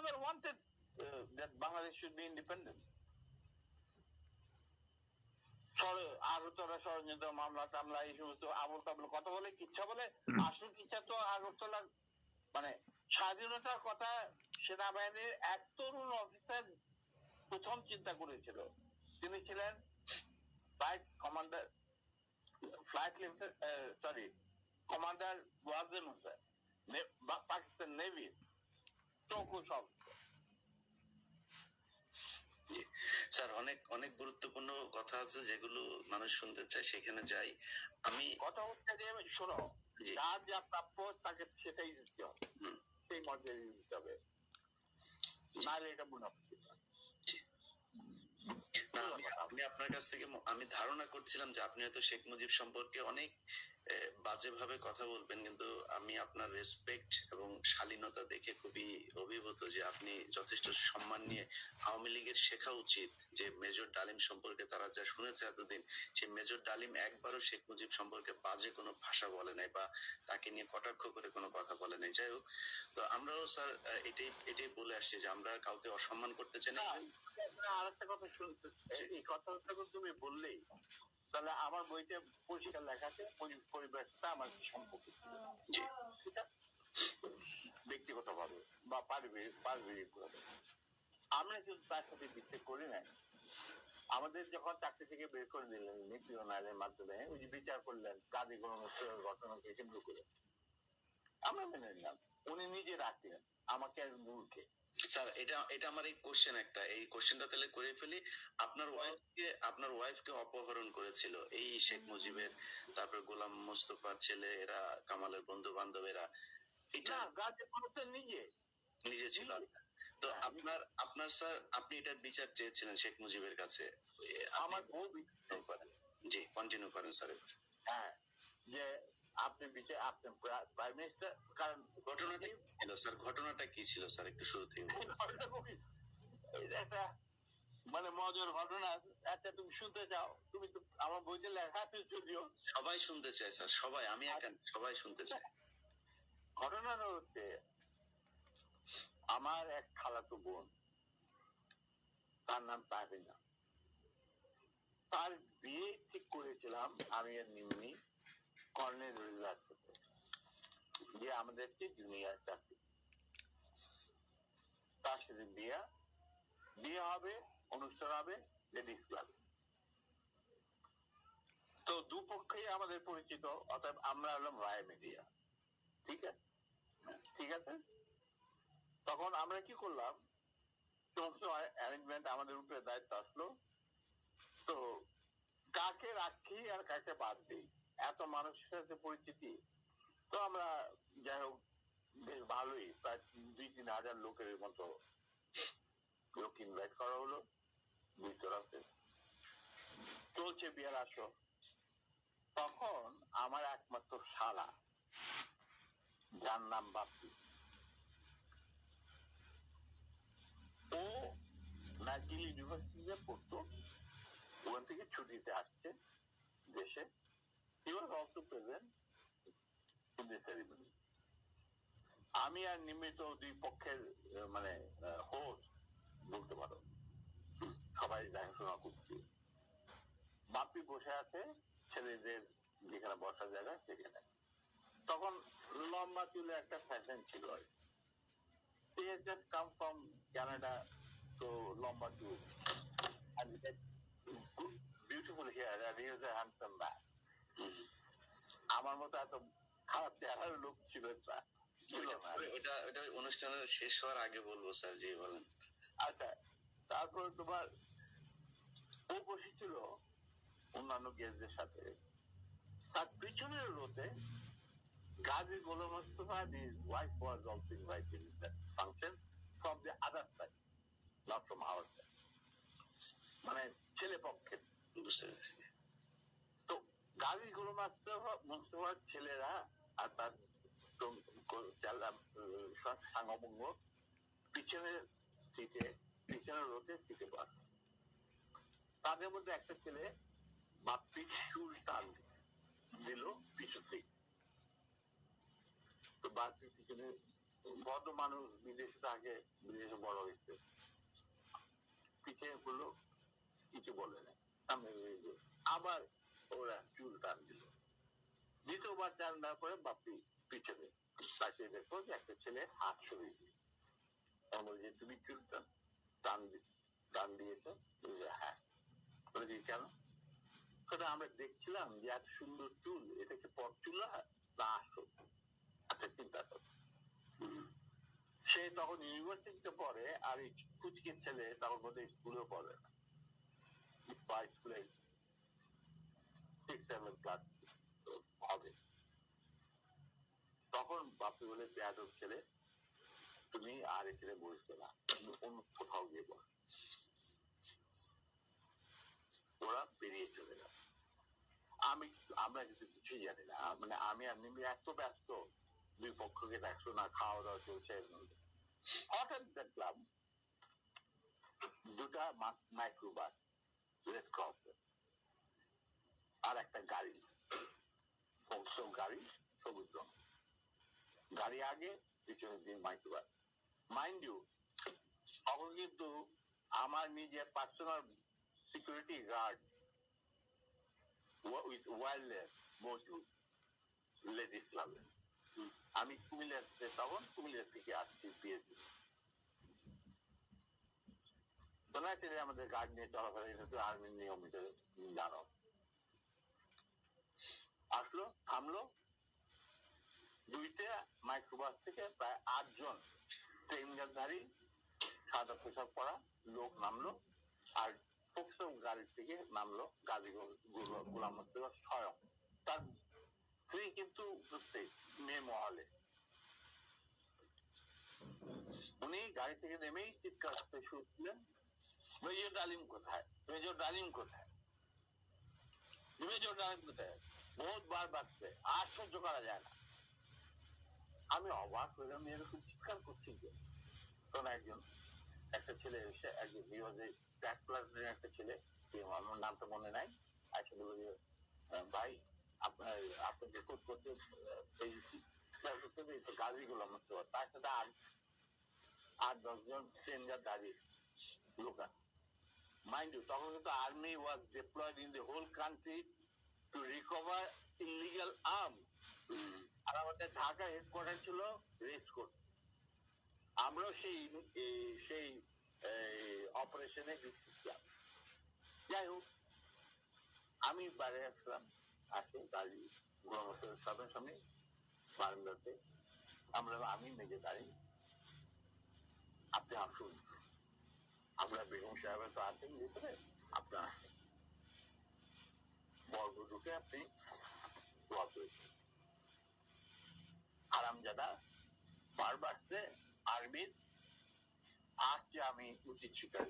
never wanted that Bangladesh should be independent. Agartala ষড়যন্ত্র মামলা টামলা এই সমস্ত আবল তাবল কথা বলে কিচ্ছা বলে, আসল কিচ্ছা তো আগরতলা মানে স্বাধীনতার কথা সেনাবাহিনীর এক তরুণ অফিসার প্রথম চিন্তা করেছিল। তিনি ছিলেন flight commander, commander Wajen Hossain, Pakistan নেভির চৌকুশ অফিসার। স্যার অনেক অনেক গুরুত্বপূর্ণ কথা আছে যেগুলো মানুষ শুনতে চায়, সেখানে যাই। আমি কথা হচ্ছে যে শোনো, যার যা প্রাপ্য তাকে সেটাই দিতে হবে, সেই মর্যাদা দিতে হবে, নাহলে এটা মুনাফা। না, আমি আপনার কাছ থেকে আমি ধারণা করছিলাম যে আপনি হয়তো শেখ মুজিব সম্পর্কে অনেক বাজে ভাবে কথা বলবেন, কিন্তু আমি আপনার রেসপেক্ট এবং শালীনতা দেখে খুবই অভিভূত যে আপনি যথেষ্ট সম্মান নিয়ে আওয়ামী লীগের শেখা উচিত যে মেজর ডালিম সম্পর্কে তারা যা শুনেছে এতদিন, সে মেজর ডালিম একবারও শেখ মুজিব সম্পর্কে বাজে কোনো ভাষা বলে নাই বা তাকে নিয়ে কটাক্ষ করে কোনো কথা বলে নাই। যাই হোক, তো আমরাও স্যার এটাই বলে আসছি যে আমরা কাউকে অসম্মান করতে চাই না। আরেকটা কথা শুনতে, এই কথাটা তুমি বললেই তাহলে আমার বইতে পরিষ্কার লেখা আছে পরিবেশটা আমার সম্পর্কে ব্যক্তিগত ভাবে বা পারিবারিক ভাবে আমরা কিন্তু তার সাথে বিচ্ছেদ করি নাই। আমাদের যখন চাকরি থেকে বের করে দিলেন নীতি আইনের মাধ্যমে, ওই যে বিচার করলেন কাজী গণহত্যার ঘটনাকে কেন্দ্র করে, আমরা মেনে নিলাম। উনি নিজে রাখলেন আমাকে মূলকে। স্যার এটা আমার এই কোশ্চেন একটা, এই কোশ্চেনটা তাহলে করে ফেলি। আপনার ওয়াইফকে অপহরণ করেছিল এই শেখ মুজিবের, তারপর গোলাম মোস্তফার ছেলে, এরা কামালের বন্ধু বান্ধবেরা, এটা নিজে ছিল। তো আপনার স্যার আপনি এটার বিচার চেয়েছিলেন শেখ মুজিবের কাছে। আমার বউ জি কন্টিনিউ করেন স্যার। হ্যাঁ, যে আপনি প্রাইম মিনিস্টার, কারণ ঘটনাটা ছিল স্যার, ঘটনাটা কি ছিল স্যার একটু শুরু থেকে একটা মানে মজার ঘটনা। একটা তুমি শুনতে চাও? তুমি তো আমার বইতে লেখা আছে যদিও। সবাই শুনতে চায় স্যার, সবাই, আমি একা সবাই শুনতে চায়। ঘটনাটা হচ্ছে আমার এক খালাতো বোন, তার নাম তাহমিনা। তার বিয়ে ঠিক করেছিলাম আমি আর নিম্নি কর্নেল সাথে, যে আমাদেরকে জুনিয়র চাকরি। তার সাথে বিয়ে হবে, অনুষ্ঠান হবে লেডিস ক্লাবে। তো দুপক্ষেই আমাদের পরিচিত, অর্থাৎ আমরা হলাম রায় মিডিয়া। ঠিক আছে, ঠিক আছে। তখন আমরা কি করলাম, সমস্ত অ্যারেঞ্জমেন্ট আমাদের উপরে দায়িত্ব আসলো। তো কাকে রাখি আর কাকে বাদ দিই, এত মানুষের সাথে পরিচিতি। তো আমরা যাই হোক বেশ ভালোই, প্রায় 2-3 হাজার লোকের মতো লোক ইনভাইট করা হলো। ভিতরাতে চলছে বিয়ের আসর। তখন আমার একমাত্র শালা, যার নাম বাপি, ও নাইজিল ইউনিভার্সিটিতে পড়তো, ওখান থেকে ছুটিতে আসছে দেশে। He was also present in the ceremony. আমি আর নিমিত দুই পক্ষের মানে হোস্ট বলতে পারো, সবাই দেখাশোনা করছি। বাপি বসে আছে ছেলেদের যেখানে বসার জায়গা সেখানে। তখন লম্বা চুলে একটা ফ্যাশন ছিল, he has just come from Canada, so লম্বা চুল, and beautiful hair, and he was a handsome man. আমার মতো এত খারাপ চেহারার লোক ছিল না। ওটা অনুষ্ঠানের শেষ হওয়ার আগে বলবো স্যার, জি বলেন। আচ্ছা, তারপর তোমার ও বসেছিল অন্যান্য গেস্টদের সাথে, তার পিছনের রোতে Gazi Golam Mostafa and his wife was also invited in that function from the other side, not from our side, মানে ছেলে পক্ষে। তো গাজী গোলাম মোস্তফার ছেলেরা আর তার সাঙ্গভঙ্গ পিছনের সিটে, পিছনের রোতে সিটে বসে। তাদের মধ্যে একটা ছেলে বাপ্পির চুল টান দিল পিছু থেকে। তো বাপ্পির পিছনে কত মানুষ বিদেশে থাকে, বিদেশে বড় হয়েছে, পিঠে গুলো কিছু বলে না। আবার ওরা চুল টান দিল, দ্বিতীয়বার টান দেওয়ার পরে বাপি পিছনে তাকে দেখো যে একটা ছেলে হাত সরিয়ে দিয়ে বলছে তুমি চুল টান দিয়েছো? হ্যাঁ। বলে কেন? আমরা দেখছিলাম যে এত সুন্দর চুল, এটা কি পর চুল না আসো, আচ্ছা চিন্তা করো। সে তখন ইউনিভার্সিটিতে পড়ে, আর এই কুচকে ছেলে তখন বোধহয় স্কুলেও পড়ে না, স্কুলে 6-7 ক্লাস হবে। তখন বাপি বলে বেয়াদব ছেলে, তুমি আর এখানে বসবে না, তুমি অন্য কোথাও গিয়ে বস। ওরা বেরিয়ে চলে গেল। আমরা কিন্তু কিছুই জানি না, মানে আমি আর নিমি এত ব্যস্ত, দুই পক্ষকে দেখছো না, খাওয়া দাওয়া চলছে। হঠাৎ দেখলাম দুটা মাইক্রোবাস রেড ক্রস আর একটা গাড়ি, গাড়ি সবুজ রং, গাড়ি আগে, পিছনে দিন মাইক্রোবাস। মাইন্ড ইউ, তখন কিন্তু আমার নিজের personal security guard with wireless motor ladies ক্লাবে। আমি কুমিল্লার তখন কুমিল্লার থেকে আসছি পিএসি, আমাদের গার্ড নিয়ে চলাফেরা, এটা তো আর্মির নিয়ম, জানো। আসলো, থামলো, দুইটা মাইক্রোবাস থেকে প্রায় 8 জন ট্রেনধারী সাদা পোশাক পরা লোক নামলো, আর গাড়ির থেকে নামলো গোলাম মোস্তফা স্বয়ং, তার স্ত্রী কিন্তু মেয়ে মহলে। উনি গাড়ি থেকে নেমেই চিৎকার করতে শুরু করলেন, মেজর ডালিম কোথায়, মেজর ডালিম কোথায়, মেজর ডালিম কোথায়, বহুতবার বাড়ছে, আর সহ্য করা যায় না। আমি অবাক হইলাম, এরকম চিৎকার করছি যে। তখন একটা ছেলে এসে, একজন একটা ছেলে, আমার নামটা মনে নাই, আসলে ভাই আপনাকে করতে গাড়িগুলো তার সাথে 8-10 জন ট্রেনজার দাঁড়িয়ে লোক। মাইন্ড ইউ, তখন কিন্তু army was deployed in the whole country to recover illegal arm. আর আমাদের ঢাকা হেডকোয়ার্টার ছিল রেস্ট কোর্ট, আমরাও সেই অপারেশনে ছিলাম। যাই হোক, আমি বাইরে আসলাম, আসে গাড়ি সামনে সামনে বারান্দাতে, আমি মেজে দাঁড়িয়ে, আপনি আসুন, আমরা বেগম সাহেবের তো আছেন ভিতরে, আপনার বর্গদুকে আপনি দোয়া করেছেন। হারামজাদা বারবার আর্মির, আজকে আমি উচিত স্বীকার